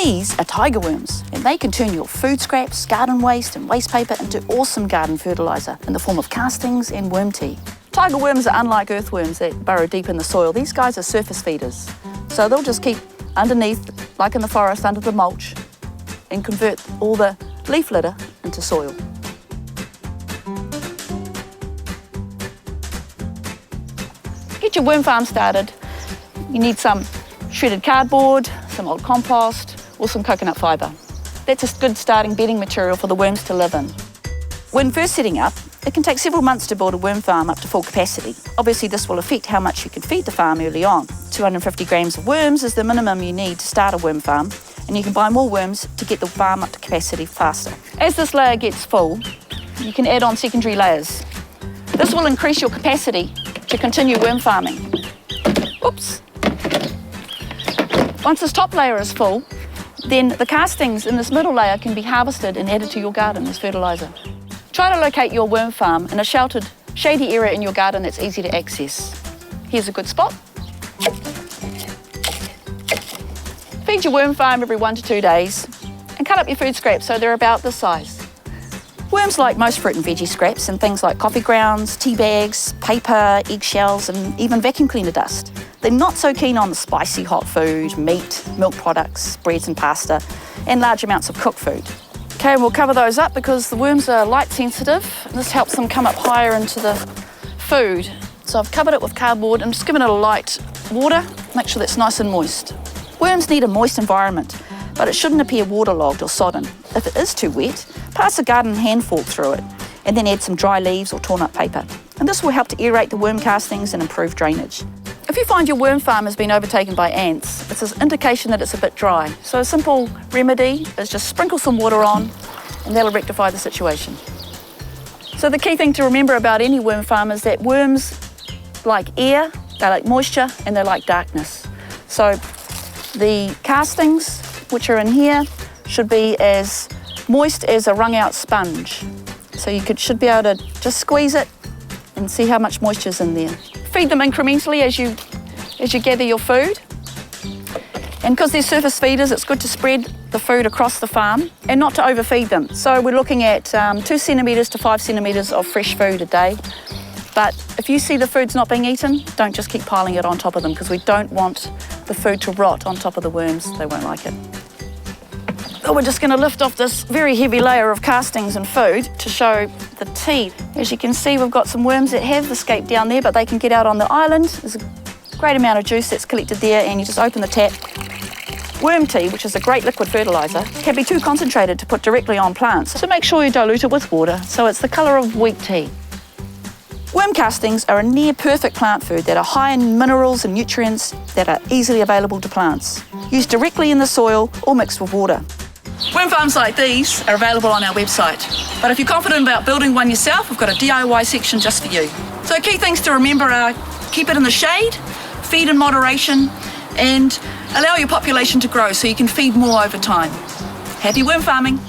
These are tiger worms, and they can turn your food scraps, garden waste and waste paper into awesome garden fertiliser in the form of castings and worm tea. Tiger worms are unlike earthworms that burrow deep in the soil. These guys are surface feeders, so they'll just keep underneath, like in the forest, under the mulch, and convert all the leaf litter into soil. To get your worm farm started, you need some shredded cardboard, some old compost, or some coconut fibre. That's a good starting bedding material for the worms to live in. When first setting up, it can take several months to build a worm farm up to full capacity. Obviously, this will affect how much you can feed the farm early on. 250 grams of worms is the minimum you need to start a worm farm, and you can buy more worms to get the farm up to capacity faster. As this layer gets full, you can add on secondary layers. This will increase your capacity to continue worm farming. Oops. Once this top layer is full, then the castings in this middle layer can be harvested and added to your garden as fertiliser. Try to locate your worm farm in a sheltered, shady area in your garden that's easy to access. Here's a good spot. Feed your worm farm every 1 to 2 days and cut up your food scraps so they're about this size. Worms like most fruit and veggie scraps and things like coffee grounds, tea bags, paper, eggshells and even vacuum cleaner dust. They're not so keen on the spicy hot food, meat, milk products, breads and pasta, and large amounts of cooked food. Okay, we'll cover those up because the worms are light sensitive. This helps them come up higher into the food. So I've covered it with cardboard and just given it a light water, make sure that's nice and moist. Worms need a moist environment, but it shouldn't appear waterlogged or sodden. If it is too wet, pass a garden hand fork through it and then add some dry leaves or torn up paper. And this will help to aerate the worm castings and improve drainage. If you find your worm farm has been overtaken by ants, it's an indication that it's a bit dry. So a simple remedy is just sprinkle some water on and that'll rectify the situation. So the key thing to remember about any worm farm is that worms like air, they like moisture and they like darkness. So the castings, which are in here, should be as moist as a wrung out sponge. So you should be able to just squeeze it and see how much moisture's in there. Feed them incrementally as you gather your food. And because they're surface feeders, it's good to spread the food across the farm and not to overfeed them. So we're looking at 2 centimetres to 5 centimetres of fresh food a day. But if you see the food's not being eaten, don't just keep piling it on top of them because we don't want the food to rot on top of the worms. They won't like it. So we're just going to lift off this very heavy layer of castings and food to show the tea. As you can see, we've got some worms that have escaped down there, but they can get out on the island. There's a great amount of juice that's collected there, and you just open the tap. Worm tea, which is a great liquid fertiliser, can be too concentrated to put directly on plants, so make sure you dilute it with water so it's the colour of wheat tea. Worm castings are a near-perfect plant food that are high in minerals and nutrients that are easily available to plants, used directly in the soil or mixed with water. Worm farms like these are available on our website, but if you're confident about building one yourself, we've got a DIY section just for you. So key things to remember are keep it in the shade, feed in moderation, and allow your population to grow so you can feed more over time. Happy worm farming!